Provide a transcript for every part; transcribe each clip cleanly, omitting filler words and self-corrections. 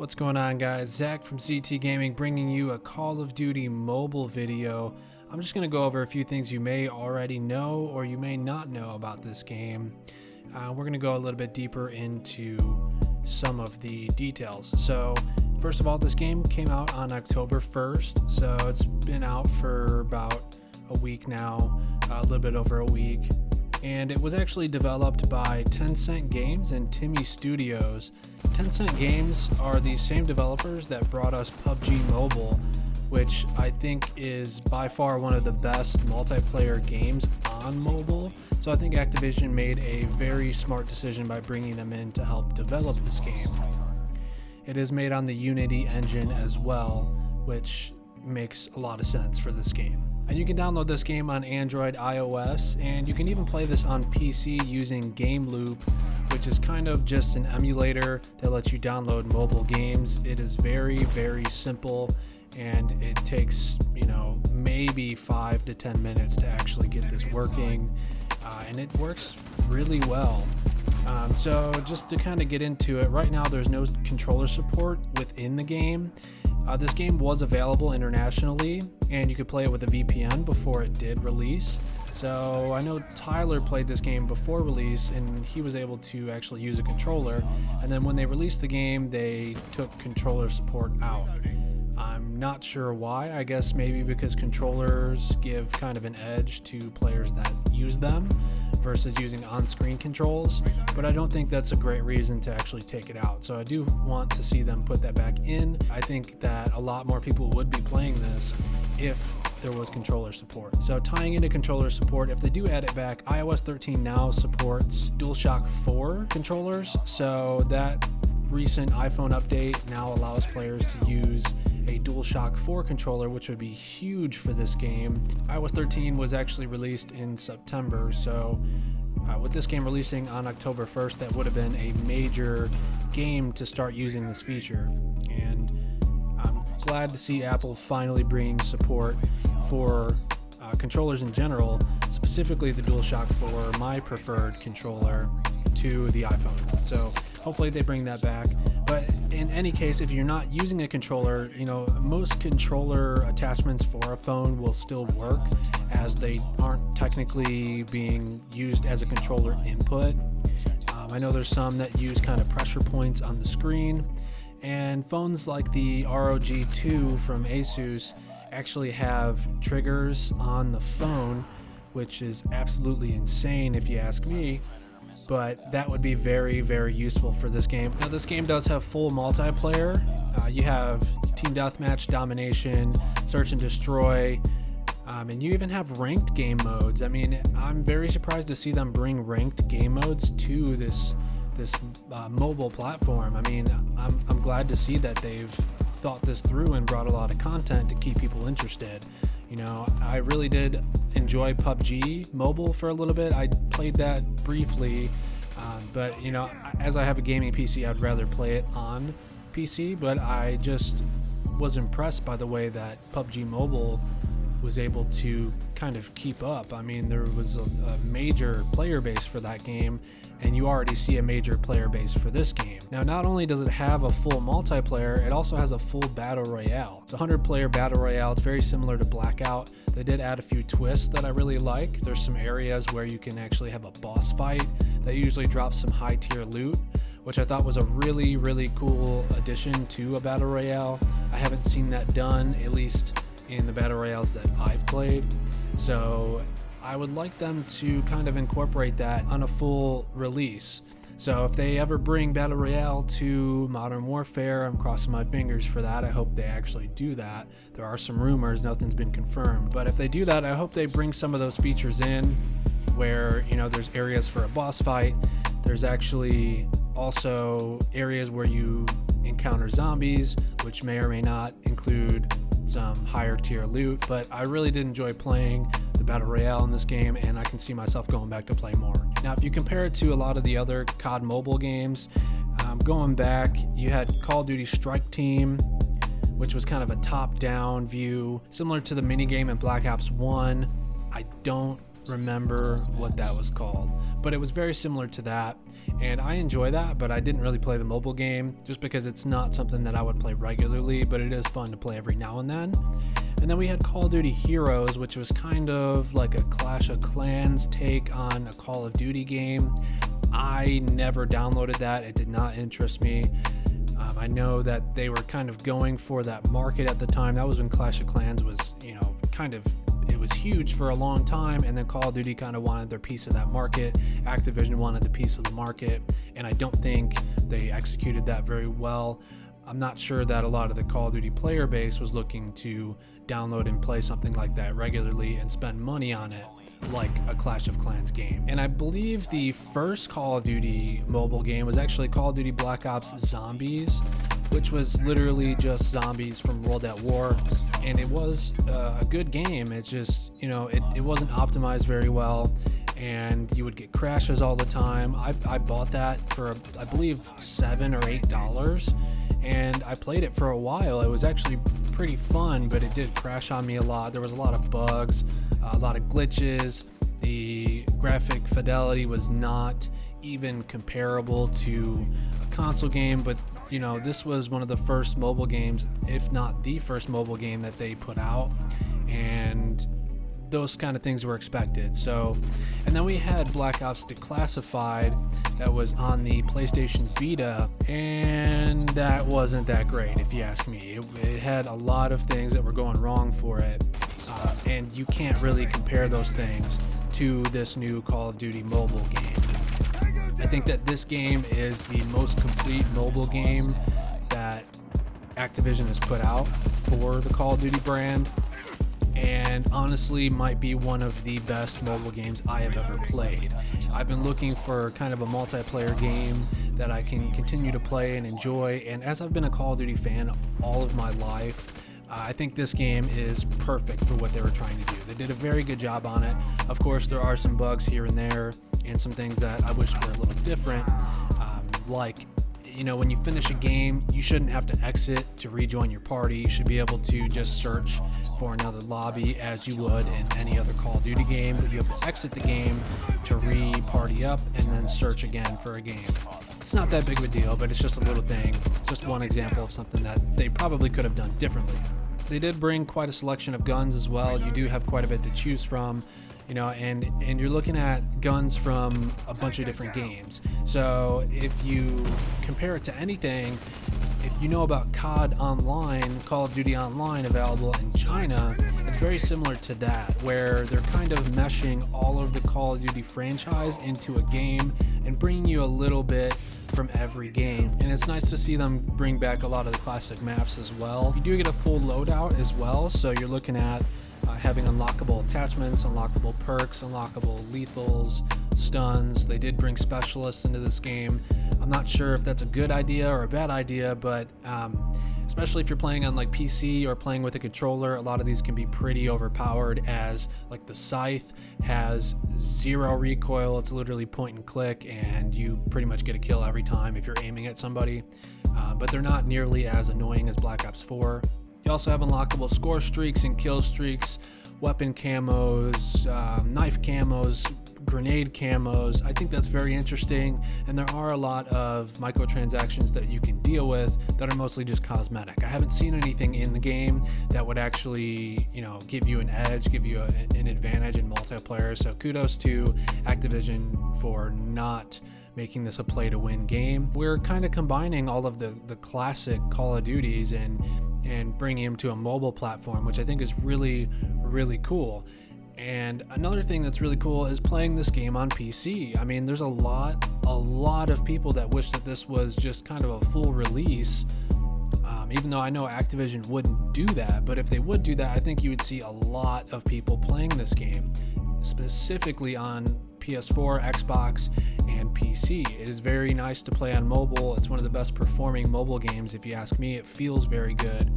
What's going on, guys? Zach from CT Gaming bringing you a Call of Duty mobile video. I'm just going to go over a few things you may already know or you may not know about this game. We're going to go a little bit deeper into some of the details. So first of all, this game came out on October 1st, so it's been out for about a week now, a little bit over a week. And it was actually developed by Tencent Games and Timmy Studios. Tencent Games are the same developers that brought us PUBG Mobile, which I think is by far one of the best multiplayer games on mobile. So I think Activision made a very smart decision by bringing them in to help develop this game. It is made on the Unity engine as well, which makes a lot of sense for this game. And you can download this game on Android, iOS, and you can even play this on PC using GameLoop, which is kind of just an emulator that lets you download mobile games. It is very, very simple, and it takes, maybe 5 to 10 minutes to actually get this working, and it works really well. So just to kind of get into it, right now there's no controller support within the game. This game was available internationally, and you could play it with a VPN before it did release. So I know Tyler played this game before release, and he was able to actually use a controller. And then when they released the game, they took controller support out. I'm not sure why. I guess maybe because controllers give kind of an edge to players that use them versus using on-screen controls, but I don't think that's a great reason to actually take it out. So I do want to see them put that back in. I think that a lot more people would be playing this if there was controller support. So tying into controller support, if they do add it back, iOS 13 now supports DualShock 4 controllers. So that recent iPhone update now allows players to use a DualShock 4 controller, which would be huge for this game. iOS 13 was actually released in September, so with this game releasing on October 1st, that would have been a major game to start using this feature. And I'm glad to see Apple finally bring support for controllers in general, specifically the DualShock 4, my preferred controller, to the iPhone. So hopefully they bring that back. But in any case, if you're not using a controller, most controller attachments for a phone will still work, as they aren't technically being used as a controller input. I know there's some that use kind of pressure points on the screen, and phones like the ROG 2 from Asus actually have triggers on the phone, which is absolutely insane if you ask me. But that would be very, very useful for this game. Now, this game does have full multiplayer. You have team deathmatch, domination, search and destroy, and you even have ranked game modes. I mean, I'm very surprised to see them bring ranked game modes to this mobile platform. I mean, I'm glad to see that they've thought this through and brought a lot of content to keep people interested. I really did enjoy PUBG Mobile for a little bit. I played that briefly, but as I have a gaming PC, I'd rather play it on PC, but I just was impressed by the way that PUBG Mobile was able to kind of keep up. I mean, there was a major player base for that game, and you already see a major player base for this game. Now, not only does it have a full multiplayer, it also has a full battle royale. It's a 100-player battle royale. It's very similar to Blackout. They did add a few twists that I really like. There's some areas where you can actually have a boss fight that usually drops some high-tier loot, which I thought was a really, really cool addition to a battle royale. I haven't seen that done, at least in the battle royales that I've played. So I would like them to kind of incorporate that on a full release. So if they ever bring Battle Royale to Modern Warfare, I'm crossing my fingers for that. I hope they actually do that. There are some rumors, nothing's been confirmed. But if they do that, I hope they bring some of those features in where, there's areas for a boss fight. There's actually also areas where you encounter zombies, which may or may not include some higher tier loot. But I really did enjoy playing the Battle Royale in this game, and I can see myself going back to play more. Now, if you compare it to a lot of the other COD mobile games, going back, you had Call of Duty Strike Team, which was kind of a top-down view, similar to the minigame in Black Ops 1. I don't remember what that was called, but it was very similar to that, and I enjoy that, but I didn't really play the mobile game just because it's not something that I would play regularly, but it is fun to play every now and then. And then we had Call of Duty Heroes, which was kind of like a Clash of Clans take on a Call of Duty game. I never downloaded that. It did not interest me. I know that they were kind of going for that market at the time. That was when Clash of Clans was, it was huge for a long time, and then Call of Duty kind of wanted their piece of that market. Activision wanted the piece of the market, and I don't think they executed that very well. I'm not sure that a lot of the Call of Duty player base was looking to download and play something like that regularly and spend money on it like a Clash of Clans game. And I believe the first Call of Duty mobile game was actually Call of Duty Black Ops Zombies, which was literally just zombies from World at War. And it was a good game. It's just, it wasn't optimized very well, and you would get crashes all the time. I bought that for, I believe, $7 or $8, and I played it for a while. It was actually pretty fun, but it did crash on me a lot. There was a lot of bugs, a lot of glitches. The graphic fidelity was not even comparable to a console game, but this was one of the first mobile games, if not the first mobile game that they put out, and those kind of things were expected. So, and then we had Black Ops Declassified that was on the PlayStation Vita, and that wasn't that great, if you ask me. It had a lot of things that were going wrong for it, and you can't really compare those things to this new Call of Duty mobile game. I think that this game is the most complete mobile game that Activision has put out for the Call of Duty brand, and honestly might be one of the best mobile games I have ever played. I've been looking for kind of a multiplayer game that I can continue to play and enjoy, and as I've been a Call of Duty fan all of my life, I think this game is perfect for what they were trying to do. They did a very good job on it. Of course, there are some bugs here and there, and some things that I wish were a little different. When you finish a game, you shouldn't have to exit to rejoin your party. You should be able to just search for another lobby as you would in any other Call of Duty game, but you have to exit the game to re-party up and then search again for a game. It's not that big of a deal, but it's just a little thing. It's just one example of something that they probably could have done differently. They did bring quite a selection of guns as well. You do have quite a bit to choose from, and you're looking at guns from a bunch of different games. So if you compare it to anything, if you know about COD Online, Call of Duty Online, available in China, it's very similar to that, where they're kind of meshing all of the Call of Duty franchise into a game and bringing you a little bit from every game. And it's nice to see them bring back a lot of the classic maps as well. You do get a full loadout as well, so you're looking at having unlockable attachments, unlockable perks, unlockable lethals, stuns. They did bring specialists into this game. I'm not sure if that's a good idea or a bad idea, but especially if you're playing on like PC or playing with a controller, a lot of these can be pretty overpowered, as like the Scythe has 0 recoil. It's literally point and click, and you pretty much get a kill every time if you're aiming at somebody, but they're not nearly as annoying as Black Ops 4. You also have unlockable score streaks and kill streaks, weapon camos, knife camos, grenade camos. I think that's very interesting, and there are a lot of microtransactions that you can deal with that are mostly just cosmetic. I haven't seen anything in the game that would actually, give you an edge, give you an advantage in multiplayer. So kudos to Activision for not making this a play to win game. We're kind of combining all of the classic Call of Duties and bringing them to a mobile platform, which I think is really, really cool. And another thing that's really cool is playing this game on PC. I mean, there's a lot of people that wish that this was just kind of a full release, even though I know Activision wouldn't do that. But if they would do that, I think you would see a lot of people playing this game, specifically on PS4, Xbox, and PC. It is very nice to play on mobile. It's one of the best performing mobile games, if you ask me. It feels very good.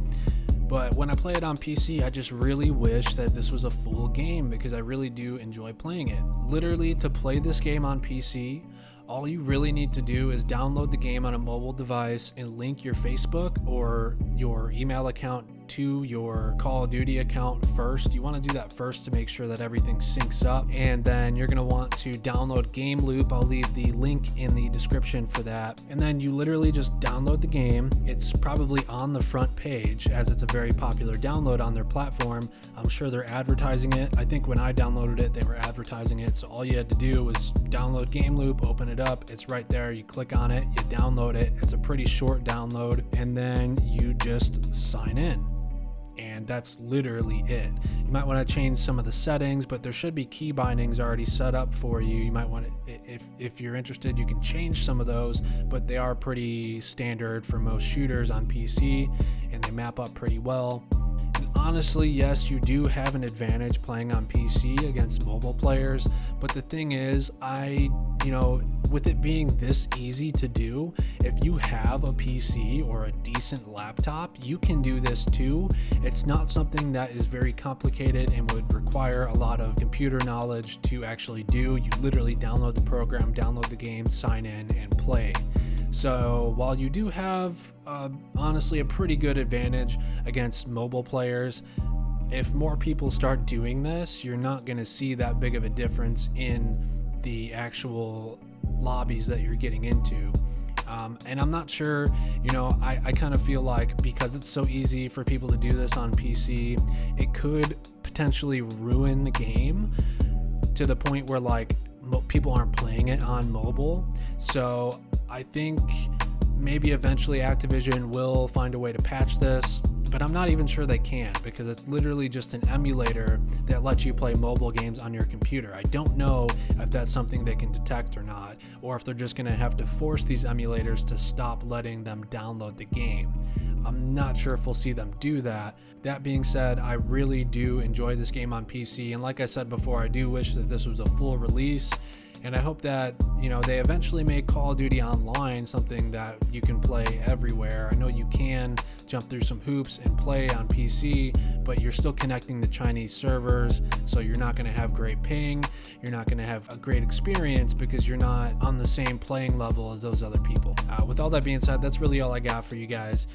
But when I play it on PC, I just really wish that this was a full game, because I really do enjoy playing it. Literally, to play this game on PC, all you really need to do is download the game on a mobile device and link your Facebook or your email account to your Call of Duty account first. You want to do that first to make sure that everything syncs up, and then you're going to want to download GameLoop. I'll leave the link in the description for that, and then you literally just download the game. It's probably on the front page, as it's a very popular download on their platform. I'm sure they're advertising it. I think when I downloaded it, they were advertising it, so all you had to do was download GameLoop, open it up, it's right there, you click on it, you download it. It's a pretty short download, and then you just sign in. And that's literally it. You might want to change some of the settings, but there should be key bindings already set up for you. You might want to, if you're interested, you can change some of those, but they are pretty standard for most shooters on PC, and they map up pretty well. And honestly, yes, you do have an advantage playing on PC against mobile players, but the thing is, with it being this easy to do, if you have a PC or a decent laptop, you can do this too. It's not something that is very complicated and would require a lot of computer knowledge to actually do. You literally download the program, download the game, sign in, and play. So while you do have honestly a pretty good advantage against mobile players, if more people start doing this, you're not going to see that big of a difference in the actual lobbies that you're getting into. And I'm not sure, I kind of feel like because it's so easy for people to do this on PC, it could potentially ruin the game to the point where people aren't playing it on mobile. So I think maybe eventually Activision will find a way to patch this, but I'm not even sure they can, because it's literally just an emulator that lets you play mobile games on your computer. I don't know if that's something they can detect or not, or if they're just going to have to force these emulators to stop letting them download the game. I'm not sure if we'll see them do that. That being said, I really do enjoy this game on PC, and like I said before, I do wish that this was a full release. And I hope that, they eventually make Call of Duty Online something that you can play everywhere. I know you can jump through some hoops and play on PC, but you're still connecting to Chinese servers, so you're not going to have great ping. You're not going to have a great experience because you're not on the same playing level as those other people. With all that being said, that's really all I got for you guys.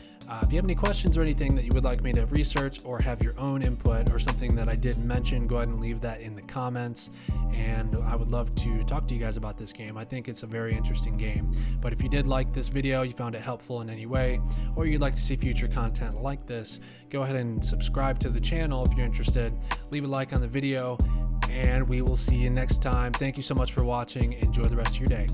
If you have any questions or anything that you would like me to research, or have your own input or something that I didn't mention, go ahead and leave that in the comments, and I would love to talk to you guys about this game. I think it's a very interesting game. But if you did like this video, you found it helpful in any way, or you'd like to see future content like this, go ahead and subscribe to the channel if you're interested. Leave a like on the video, and we will see you next time. Thank you so much for watching. Enjoy the rest of your day.